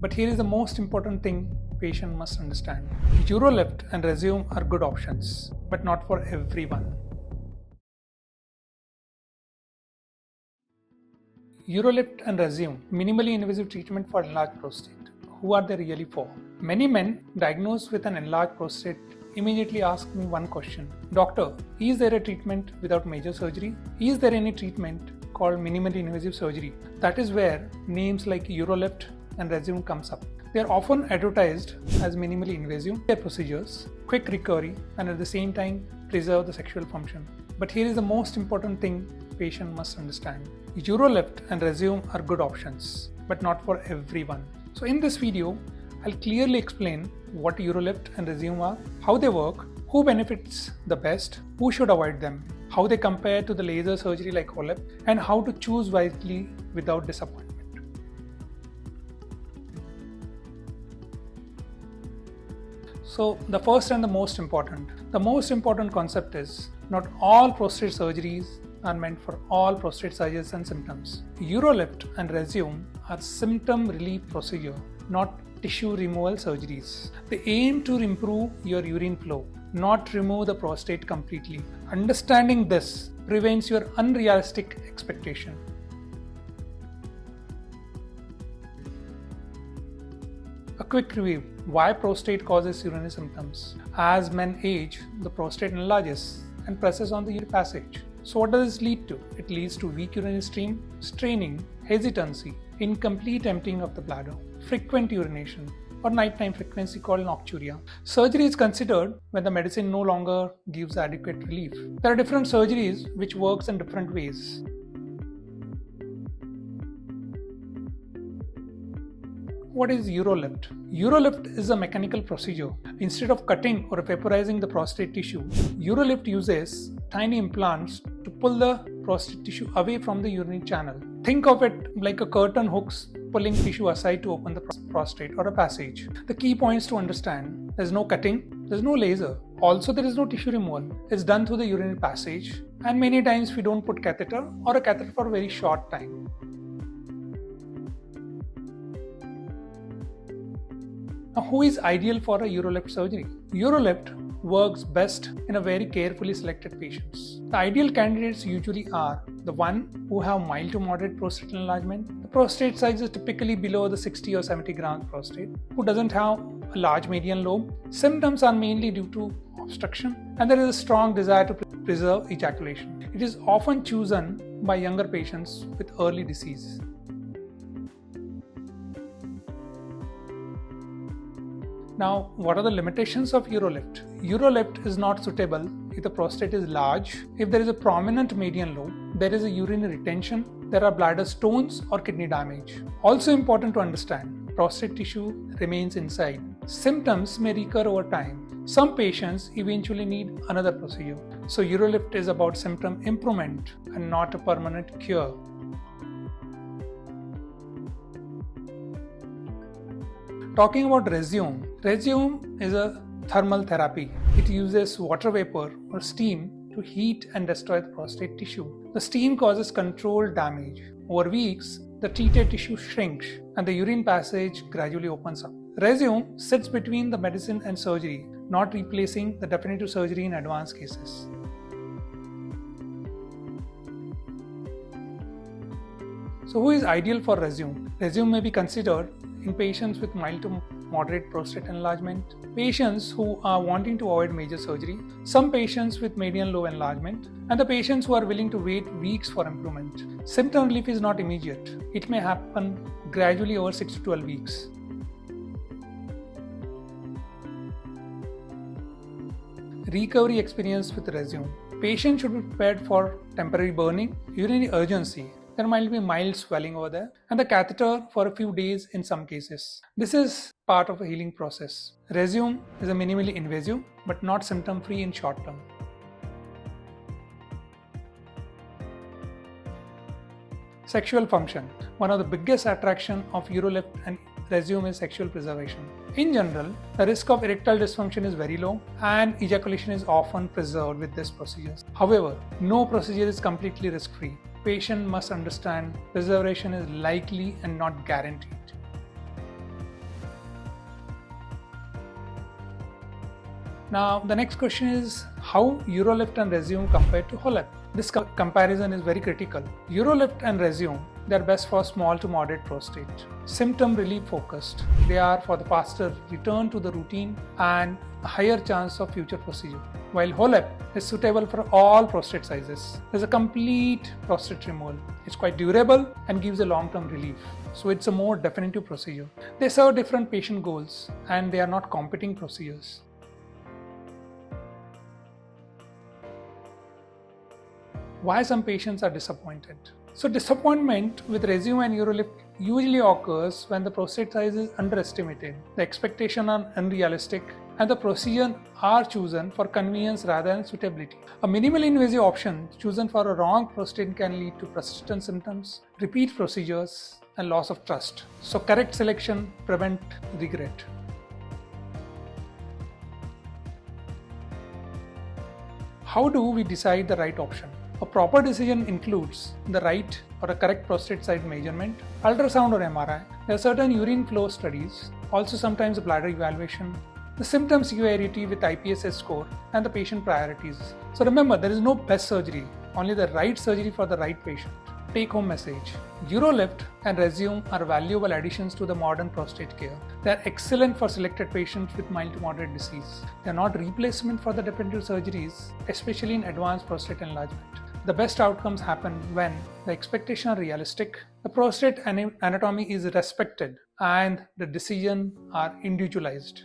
But here is the most important thing patient must understand. UroLift and Rezum are good options, but not for everyone. UroLift and Rezum, minimally invasive treatment for enlarged prostate. Who are they really for? Many men diagnosed with an enlarged prostate immediately ask me one question. Doctor, is there a treatment without major surgery? Is there any treatment called minimally invasive surgery? That is where names like UroLift and Rezum comes up. They are often advertised as minimally invasive. Their procedures, quick recovery, and at the same time preserve the sexual function. But here is the most important thing patient must understand. UroLift and Rezum are good options, but not for everyone. So in this video, I'll clearly explain what UroLift and Rezum are, how they work, who benefits the best, who should avoid them, how they compare to the laser surgery like HoLEP, and how to choose wisely without disappointment. So the first and the most important concept is not all prostate surgeries are meant for all prostate sizes and symptoms. UroLift and Rezum are symptom relief procedure, not tissue removal surgeries. They aim to improve your urine flow, not remove the prostate completely. Understanding this prevents your unrealistic expectation. A quick review. Why prostate causes urinary symptoms? As men age, the prostate enlarges and presses on the urine passage. So what does this lead to? It leads to weak urinary stream, straining, hesitancy, incomplete emptying of the bladder, frequent urination, or nighttime frequency called nocturia. Surgery is considered when the medicine no longer gives adequate relief. There are different surgeries which works in different ways. What is UroLift? UroLift is a mechanical procedure. Instead of cutting or vaporizing the prostate tissue, UroLift uses tiny implants to pull the prostate tissue away from the urinary channel. Think of it like a curtain hooks pulling tissue aside to open the prostate or a passage. The key points to understand: there's no cutting, there's no laser. Also, there is no tissue removal. It's done through the urinary passage, and many times we don't put catheter or a catheter for a very short time. Now, who is ideal for a UroLift surgery? UroLift works best in a very carefully selected patients. The ideal candidates usually are the one who have mild to moderate prostate enlargement. The prostate size is typically below the 60 or 70 grams prostate, who doesn't have a large median lobe. Symptoms are mainly due to obstruction, and there is a strong desire to preserve ejaculation. It is often chosen by younger patients with early disease. Now, what are the limitations of UroLift? UroLift is not suitable if the prostate is large, if there is a prominent median lobe, there is a urinary retention, there are bladder stones or kidney damage. Also important to understand, prostate tissue remains inside. Symptoms may recur over time. Some patients eventually need another procedure. So UroLift is about symptom improvement and not a permanent cure. Talking about Rezum. Rezum is a thermal therapy. It uses water vapor or steam to heat and destroy the prostate tissue. The steam causes controlled damage. Over weeks, the treated tissue shrinks and the urine passage gradually opens up. Rezum sits between the medicine and surgery, not replacing the definitive surgery in advanced cases. So who is ideal for Rezum? Rezum may be considered in patients with mild to moderate prostate enlargement, patients who are wanting to avoid major surgery, some patients with median lobe enlargement, and the patients who are willing to wait weeks for improvement. Symptom relief is not immediate. It may happen gradually over 6 to 12 weeks. Recovery experience with Rezum. Patients should be prepared for temporary burning, urinary urgency. There might be mild swelling over there, and the catheter for a few days in some cases. This is part of a healing process. Rezum is a minimally invasive but not symptom-free in short term. Sexual function. One of the biggest attractions of UroLift and Rezum is sexual preservation. In general, the risk of erectile dysfunction is very low and ejaculation is often preserved with this procedure. However, no procedure is completely risk-free. Patient must understand preservation is likely and not guaranteed. Now, the next question is how UroLift and Rezum compare to HoLEP. This comparison is very critical. UroLift and Rezum, they are best for small to moderate prostate. Symptom relief focused. They are for the faster return to the routine and a higher chance of future procedure. While HoLEP is suitable for all prostate sizes. There's a complete prostate removal. It's quite durable and gives a long-term relief. So it's a more definitive procedure. They serve different patient goals and they are not competing procedures. Why some patients are disappointed? So disappointment with Rezum and UroLift usually occurs when the prostate size is underestimated, the expectation are unrealistic, and the procedure are chosen for convenience rather than suitability. A minimally invasive option chosen for a wrong prostate can lead to persistent symptoms, repeat procedures, and loss of trust. So correct selection prevent regret. How do we decide the right option? A proper decision includes the right or a correct prostate size measurement, ultrasound or MRI. There are certain urine flow studies, also sometimes bladder evaluation, the symptom severity with IPSS score, and the patient priorities. So remember, there is no best surgery, only the right surgery for the right patient. Take home message. UroLift and Rezum are valuable additions to the modern prostate care. They are excellent for selected patients with mild to moderate disease. They are not replacement for the definitive surgeries, especially in advanced prostate enlargement. The best outcomes happen when the expectations are realistic, the prostate anatomy is respected, and the decisions are individualized.